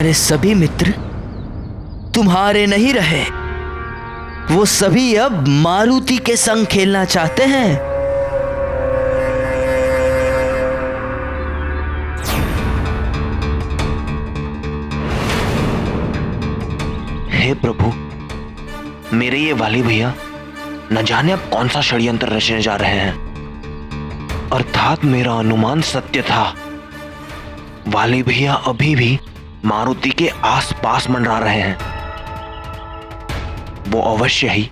मेरे सभी मित्र तुम्हारे नहीं रहे। वो सभी अब मारुति के संग खेलना चाहते हैं। हे प्रभु, मेरे ये वाली भैया न जाने अब कौन सा षड्यंत्र रचने जा रहे हैं। अर्थात मेरा अनुमान सत्य था। वाली भैया अभी भी मारुति के आसपास मंडरा रहे हैं। वो अवश्य ही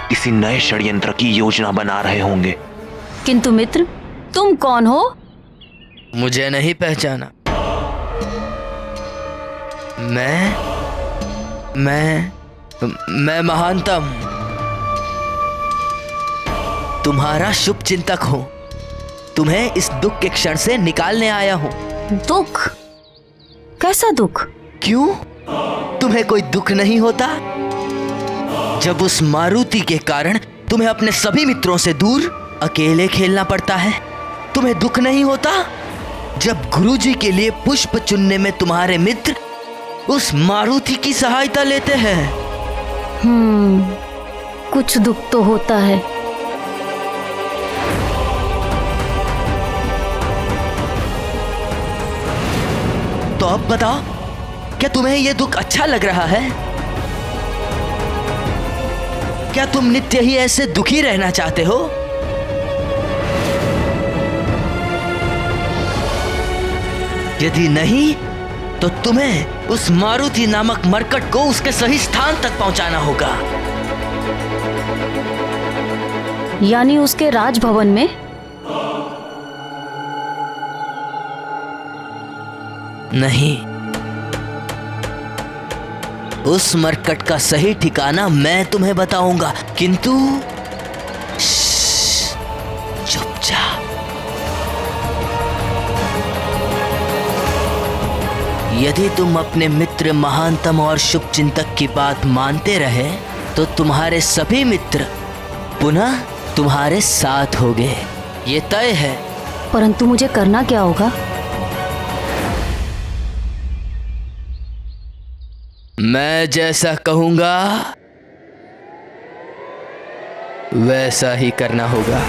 किसी नए षड्यंत्र की योजना बना रहे होंगे। किंतु मित्र, तुम कौन हो? मुझे नहीं पहचाना। मैं महानतम तुम्हारा शुभ चिंतक हूं। तुम्हें इस दुख के क्षण से निकालने आया हूं। दुख? कैसा दुख? क्यों, तुम्हें कोई दुख नहीं होता जब उस मारुति के कारण तुम्हें अपने सभी मित्रों से दूर अकेले खेलना पड़ता है? तुम्हें दुख नहीं होता जब गुरुजी के लिए पुष्प चुनने में तुम्हारे मित्र उस मारुति की सहायता लेते हैं? कुछ दुख तो होता है। तो अब बताओ, क्या तुम्हें यह दुख अच्छा लग रहा है? क्या तुम नित्य ही ऐसे दुखी रहना चाहते हो? यदि नहीं तो तुम्हें उस मारुति नामक मरकट को उसके सही स्थान तक पहुंचाना होगा। यानी उसके राजभवन में? नहीं, उस मरकट का सही ठिकाना मैं तुम्हें बताऊंगा, किंतु चुपचाप। यदि तुम अपने मित्र महानतम और शुभ चिंतक की बात मानते रहे तो तुम्हारे सभी मित्र पुनः तुम्हारे साथ होंगे, ये तय है। परंतु मुझे करना क्या होगा? मैं जैसा कहूंगा वैसा ही करना होगा।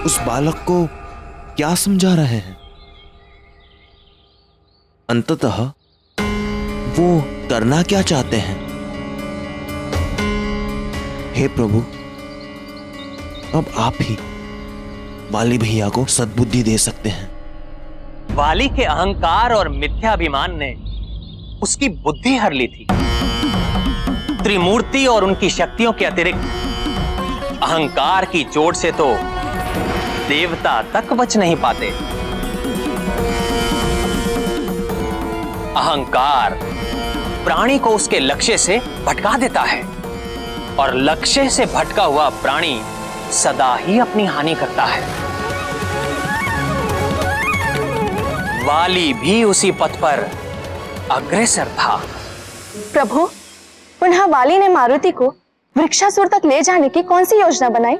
उस बालक को क्या समझा रहे हैं? अंततः वो करना क्या चाहते हैं? हे प्रभु, अब आप ही वाली भैया को सद्बुद्धि दे सकते हैं। वाली के अहंकार और मिथ्याभिमान ने उसकी बुद्धि हर ली थी। त्रिमूर्ति और उनकी शक्तियों के अतिरिक्त अहंकार की चोट से तो देवता तक बच नहीं पाते। अहंकार प्राणी को उसके लक्ष्य से भटका देता है और लक्ष्य से भटका हुआ प्राणी सदा ही अपनी हानि करता है। वाली भी उसी पथ पर अग्रसर था। प्रभु, पुनः वाली ने मारुति को वृक्षासुर तक ले जाने की कौन सी योजना बनाई?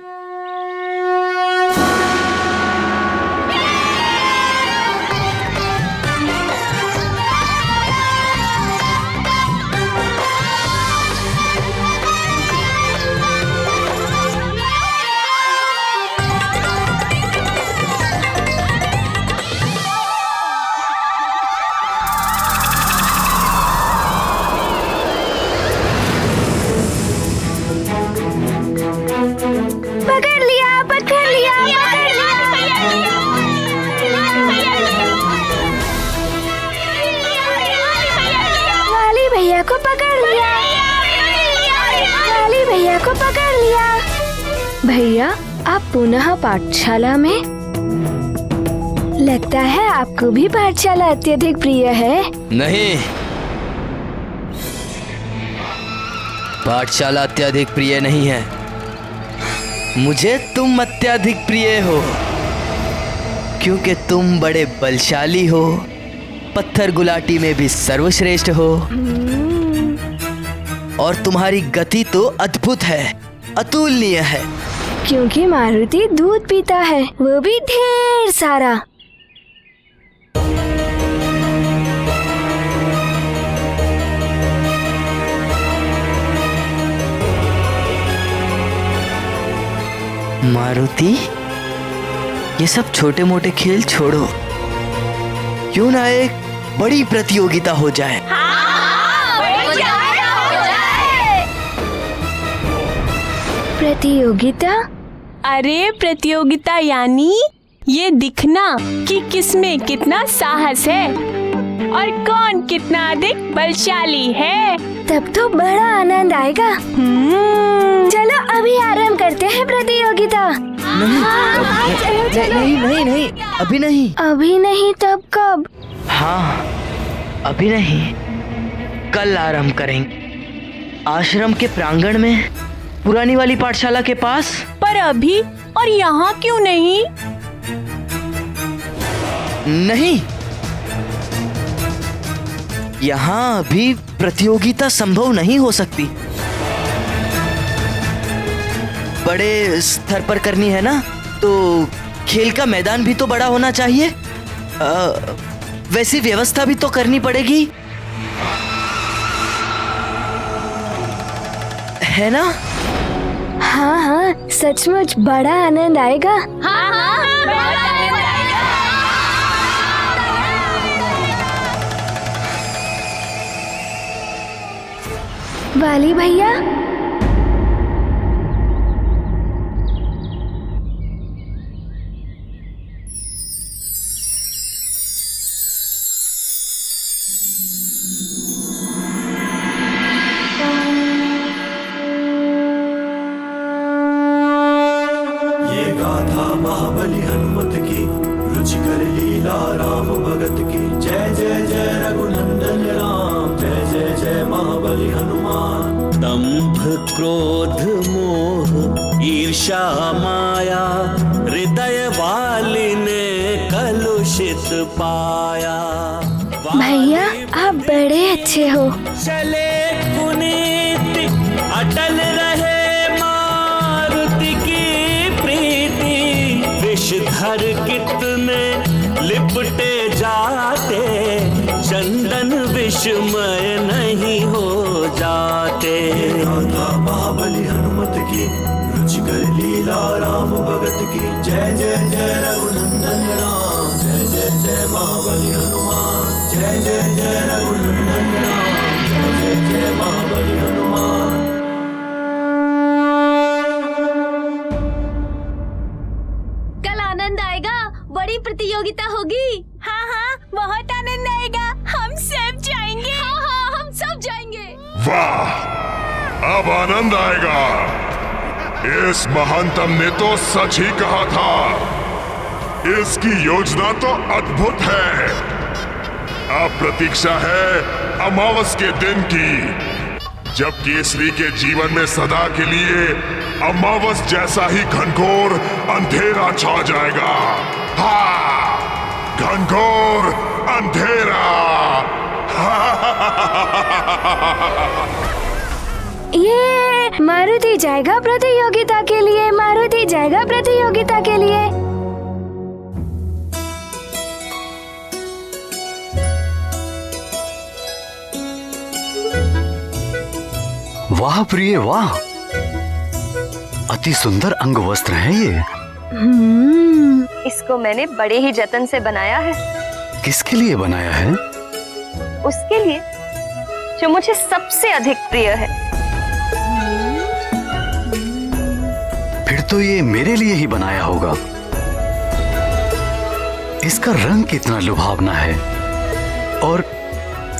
पकड़ लिया, पकड़ लिया, पकड़ लिया। वाली भैया को पकड़ लिया, वाली भैया को पकड़ लिया। भैया, आप पुनः पाठशाला में? लगता है आपको भी पाठशाला अत्यधिक प्रिय है। नहीं, पाठशाला अत्यधिक प्रिय नहीं है। मुझे तुम अत्यधिक प्रिय हो, क्योंकि तुम बड़े बलशाली हो, पत्थर गुलाटी में भी सर्वश्रेष्ठ हो और तुम्हारी गति तो अद्भुत है। अतुलनीय है। क्योंकि मारुति दूध पीता है, वो भी ढेर सारा। मारुति, ये सब छोटे मोटे खेल छोड़ो, क्यों ना एक बड़ी प्रतियोगिता हो जाए। प्रतियोगिता? अरे प्रतियोगिता यानी ये दिखना कि किसमें कितना साहस है और कौन कितना अधिक बलशाली है। तब तो बड़ा आनंद आएगा। चलो अभी आरंभ करते हैं प्रतियोगिता। नहीं, अभी नहीं। अभी नहीं तब कब? हाँ, अभी नहीं, कल आरंभ करेंगे। आश्रम के प्रांगण में, पुरानी वाली पाठशाला के पास। पर अभी और यहाँ क्यों नहीं? नहीं, यहाँ अभी प्रतियोगिता संभव नहीं हो सकती। बड़े स्तर पर करनी है ना, तो खेल का मैदान भी तो बड़ा होना चाहिए। वैसी व्यवस्था भी तो करनी पड़ेगी, है ना? हाँ, सचमुच बड़ा आनंद आएगा। वाली भैया, महाबली हनुमत की, रुचिकर लीला राम भगत की। जय जय जय रघुनंदन राम, जय जय जय महाबली हनुमान। दंभ क्रोध मोह ईर्ष्या माया, हृदय वाली ने कलुषित पाया। भैया आप बड़े अच्छे हो। चले पुनीत अटल रहे मारुति की प्रीति। विषधर कितने लिपटे जाते, चंदन विषमय नहीं हो जाते। गाथा महाबली हनुमत की, रुचिकर लीला राम भगत की। जय जय जय रघुनंदन राम, जय जय जय महाबली हनुमान। जय जय जय रघुनंदन राम, जय जय जय महाबली हनुमान। कल आनंद आएगा, बड़ी प्रतियोगिता होगी। हाँ, बहुत आनंद आएगा। हम सब जाएंगे। हाँ, हम सब जाएंगे। वाह, अब आनंद आएगा। इस महंतम ने तो सच ही कहा था। इसकी योजना तो अद्भुत है। अब प्रतीक्षा है अमावस के दिन की, जब केसरी के जीवन में सदा के लिए अमावस जैसा ही घनघोर अंधेरा छा जाएगा। हाँ, घनघोर अंधेरा। ये मारुति जाएगा प्रतियोगिता के लिए, मारुति जाएगा प्रतियोगिता के लिए। वाह प्रिय वाह, अति सुंदर अंग वस्त्र हैं ये। इसको मैंने बड़े ही जतन से बनाया है। किसके लिए बनाया है? उसके लिए जो मुझे सबसे अधिक प्रिय है। फिर तो ये मेरे लिए ही बनाया होगा। इसका रंग कितना लुभावना है, और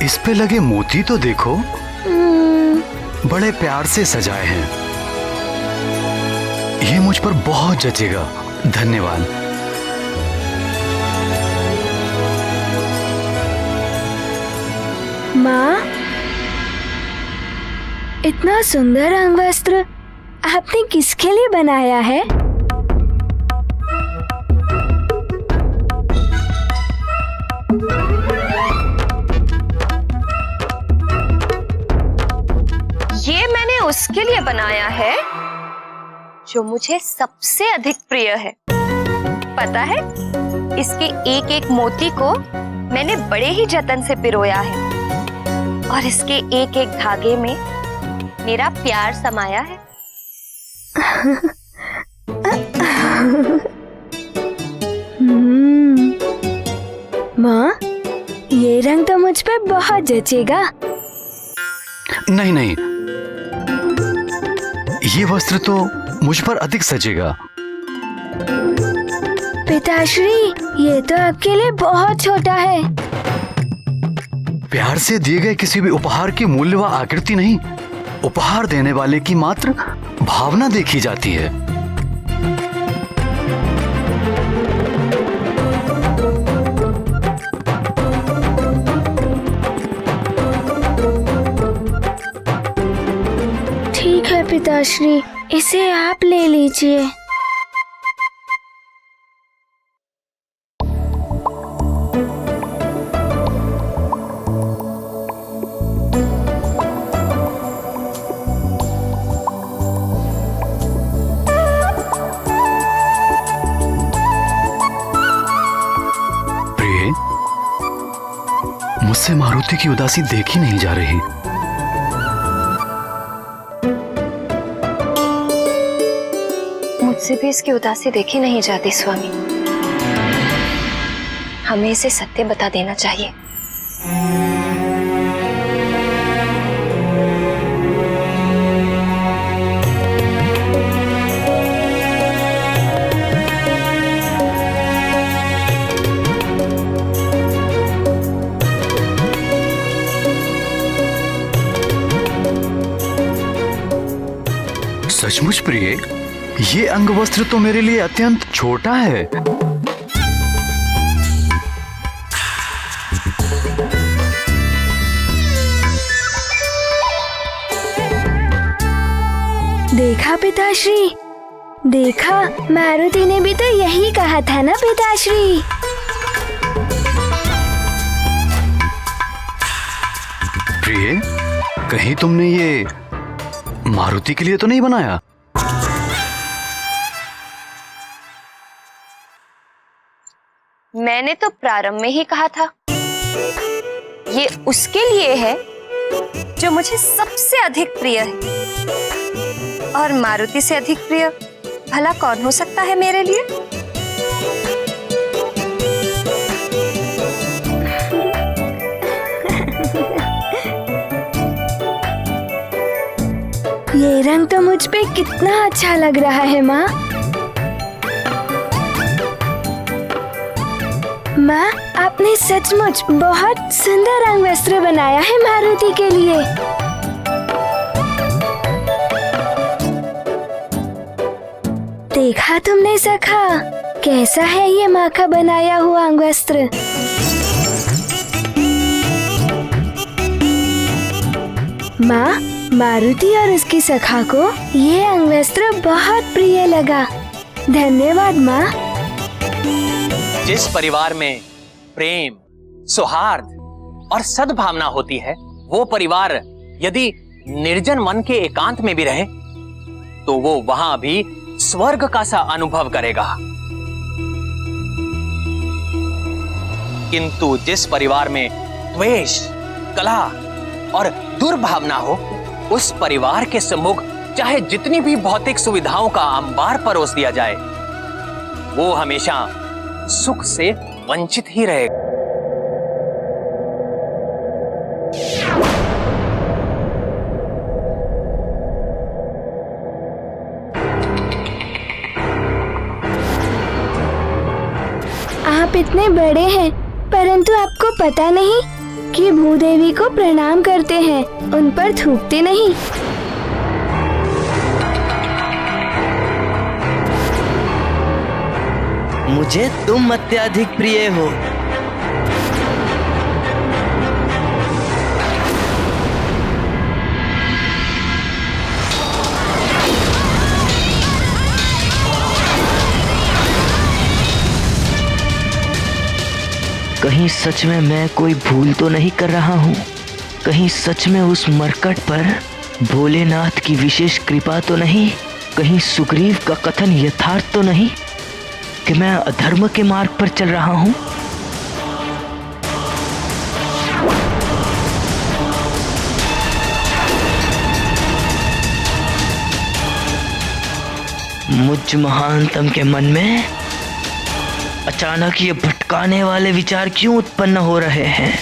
इस पे लगे मोती तो देखो, बड़े प्यार से सजाए हैं। ये मुझ पर बहुत जचेगा। धन्यवाद। माँ, इतना सुंदर अंगवस्त्र आपने किसके लिए बनाया है? ये मैंने उसके लिए बनाया है जो मुझे सबसे अधिक प्रिय है। पता है, इसके एक एक मोती को मैंने बड़े ही जतन से पिरोया है और इसके एक एक धागे में मेरा प्यार समाया है। माँ, ये रंग तो मुझ पे बहुत जचेगा। नहीं नहीं, ये वस्त्र तो मुझ पर अधिक सजेगा। पिताश्री, ये तो आपके लिए बहुत छोटा है। प्यार से दिए गए किसी भी उपहार की मूल्य व आकृति नहीं, उपहार देने वाले की मात्र भावना देखी जाती है। ठीक है पिताश्री, इसे आप ले लीजिए। प्रिय, मुझसे मारुति की उदासी देखी नहीं जा रही। मुझसे भी इसकी उदासी देखी नहीं जाती स्वामी। हमें इसे सत्य बता देना चाहिए। सचमुच प्रिय, ये अंगवस्त्र तो मेरे लिए अत्यंत छोटा है। देखा पिताश्री, देखा, मारुति ने भी तो यही कहा था ना पिताश्री। प्रिय, कहीं तुमने ये मारुति के लिए तो नहीं बनाया? मैंने तो प्रारंभ में ही कहा था, ये उसके लिए है जो मुझे सबसे अधिक प्रिय है। और मारुति से अधिक प्रिय भला कौन हो सकता है मेरे लिए? ये रंग तो मुझ पे कितना अच्छा लग रहा है माँ। माँ, आपने सचमुच बहुत सुंदर रंग वस्त्र बनाया है मारुति के लिए। देखा तुमने सखा, कैसा है ये माँ का बनाया हुआ अंग वस्त्र? माँ, मारुति और उसकी सखा को ये अंग वस्त्र बहुत प्रिय लगा। धन्यवाद माँ। जिस परिवार में प्रेम, सौहार्द और सद्भावना होती है, वो परिवार यदि निर्जन मन के एकांत में भी रहे तो वो वहां भी स्वर्ग का सा अनुभव करेगा। किंतु जिस परिवार में द्वेष, कलह और दुर्भावना हो, उस परिवार के सम्मुख चाहे जितनी भी भौतिक सुविधाओं का अंबार परोस दिया जाए, वो हमेशा सुख से वंचित ही रहेगा। आप इतने बड़े हैं, परंतु आपको पता नहीं कि भूदेवी को प्रणाम करते हैं, उन पर थूकते नहीं। मुझे तुम अत्यधिक प्रिय हो। कहीं सच में मैं कोई भूल तो नहीं कर रहा हूँ? कहीं सच में उस मरकट पर भोलेनाथ की विशेष कृपा तो नहीं? कहीं सुग्रीव का कथन यथार्थ तो नहीं कि मैं अधर्म के मार्ग पर चल रहा हूं? मुझ महानतम के मन में अचानक ये भटकाने वाले विचार क्यों उत्पन्न हो रहे हैं?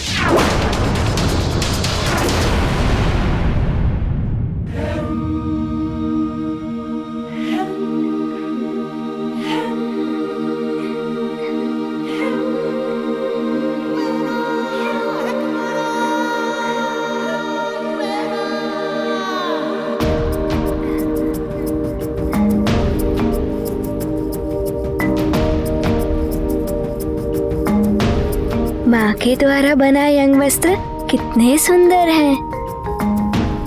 माँ के द्वारा बनाए अंग वस्त्र कितने सुंदर हैं।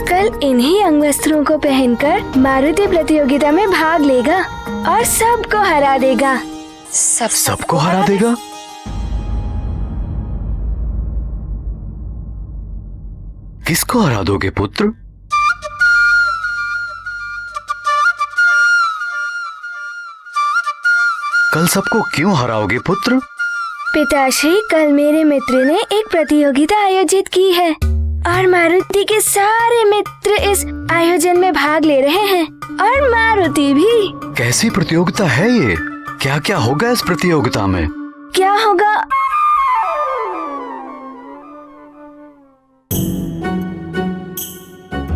कल इन्हीं अंग वस्त्रों को पहनकर मारुति प्रतियोगिता में भाग लेगा और सबको हरा देगा। सबको हरा देगा? किसको हरा दोगे पुत्र? कल सबको क्यों हराओगे पुत्र? पिताश्री, कल मेरे मित्र ने एक प्रतियोगिता आयोजित की है और मारुति के सारे मित्र इस आयोजन में भाग ले रहे हैं और मारुति भी। कैसी प्रतियोगिता है ये? क्या क्या होगा इस प्रतियोगिता में? क्या होगा?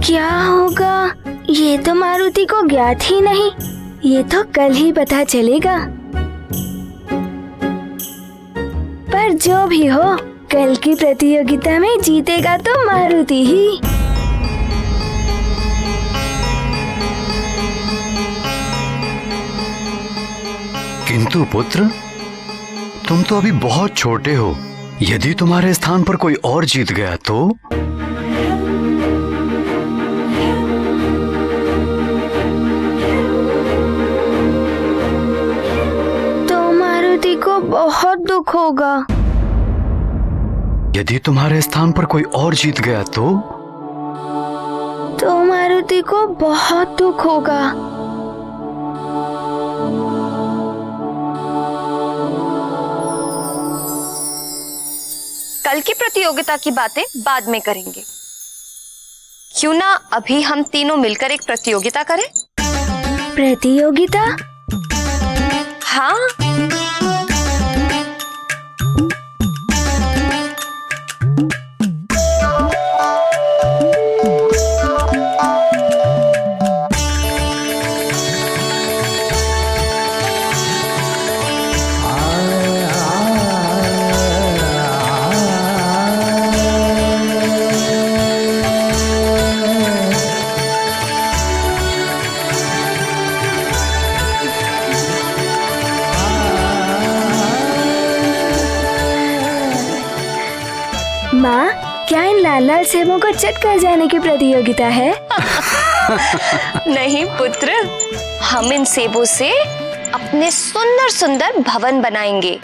क्या होगा ये तो मारुति को ज्ञात ही नहीं। ये तो कल ही पता चलेगा। पर जो भी हो, कल की प्रतियोगिता में जीतेगा तो मारुति ही। किंतु पुत्र, तुम तो अभी बहुत छोटे हो। यदि तुम्हारे स्थान पर कोई और जीत गया तो? मारुति को बहुत दुख होगा। यदि तुम्हारे स्थान पर कोई और जीत गया तो मारुति को बहुत दुख होगा। कल की प्रतियोगिता की बातें बाद में करेंगे। क्यों ना अभी हम तीनों मिलकर एक प्रतियोगिता करें? प्रतियोगिता? हाँ। माँ, क्या इन लाल लाल सेबों को चट कर जाने की प्रतियोगिता है? नहीं पुत्र, हम इन सेबों से अपने सुंदर सुंदर भवन बनाएंगे।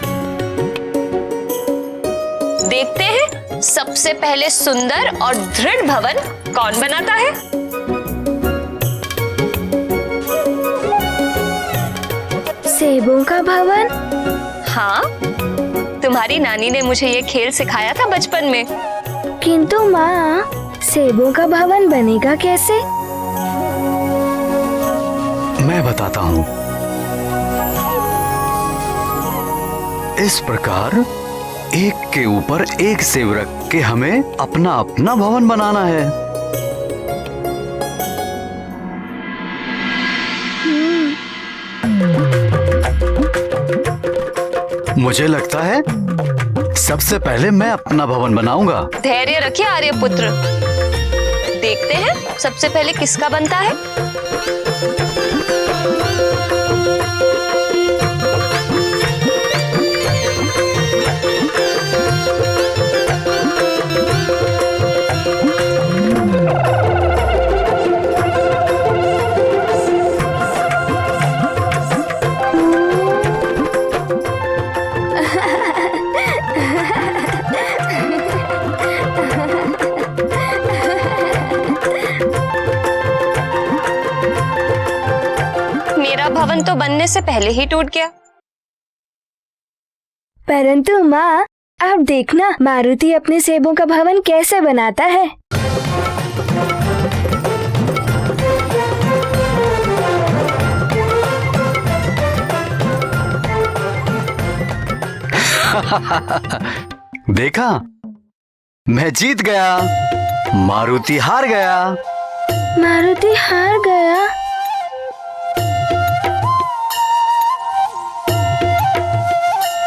देखते हैं सबसे पहले सुंदर और दृढ़ भवन कौन बनाता है। सेबों का भवन? हाँ, तुम्हारी नानी ने मुझे ये खेल सिखाया था बचपन में। किंतु माँ, सेबों का भवन बनेगा कैसे? मैं बताता हूँ। इस प्रकार एक के ऊपर एक सेब रख के हमें अपना अपना भवन बनाना है। मुझे लगता है सबसे पहले मैं अपना भवन बनाऊंगा। धैर्य रखिए आर्यपुत्र, देखते हैं सबसे पहले किसका बनता है। भवन तो बनने से पहले ही टूट गया। परंतु माँ, आप देखना मारुति अपने सेबों का भवन कैसे बनाता है। देखा, मैं जीत गया, मारुति हार गया। मारुति हार गया?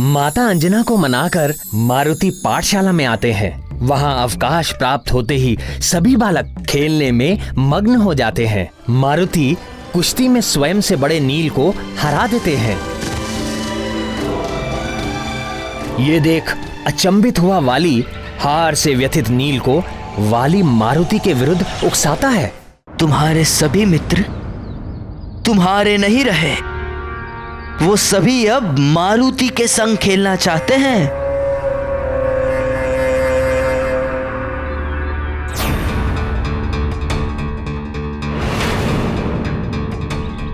माता अंजना को मनाकर मारुति पाठशाला में आते हैं। वहां अवकाश प्राप्त होते ही सभी बालक खेलने में मग्न हो जाते हैं। मारुति कुश्ती में स्वयं से बड़े नील को हरा देते हैं। ये देख अचंभित हुआ वाली हार से व्यथित नील को वाली मारुति के विरुद्ध उकसाता है। तुम्हारे सभी मित्र तुम्हारे नहीं रहे, वो सभी अब मारुति के संग खेलना चाहते हैं।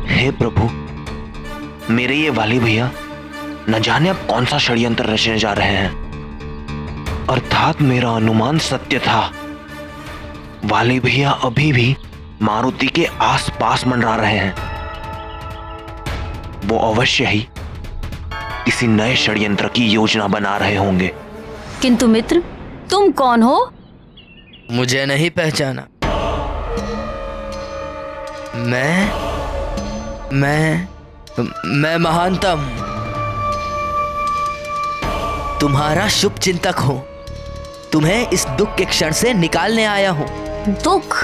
हे प्रभु, मेरे ये वाली भैया न जाने अब कौन सा षड्यंत्र रचने जा रहे हैं। अर्थात मेरा अनुमान सत्य था। वाली भैया अभी भी मारुति के आसपास मंडरा रहे हैं। वो अवश्य ही किसी नए षड्यंत्र की योजना बना रहे होंगे। किंतु मित्र, तुम कौन हो? मुझे नहीं पहचाना। मैं महानतम तुम्हारा शुभ चिंतक हूं। तुम्हें इस दुख के क्षण से निकालने आया हूं। दुख?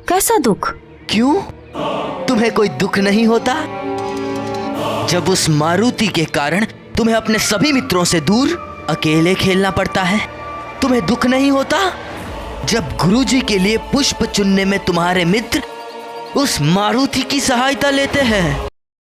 कैसा दुख? क्यों, तुम्हें कोई दुख नहीं होता जब उस मारुति के कारण तुम्हें अपने सभी मित्रों से दूर अकेले खेलना पड़ता है? तुम्हें दुख नहीं होता जब गुरुजी के लिए पुष्प चुनने में तुम्हारे मित्र उस मारुति की सहायता लेते हैं?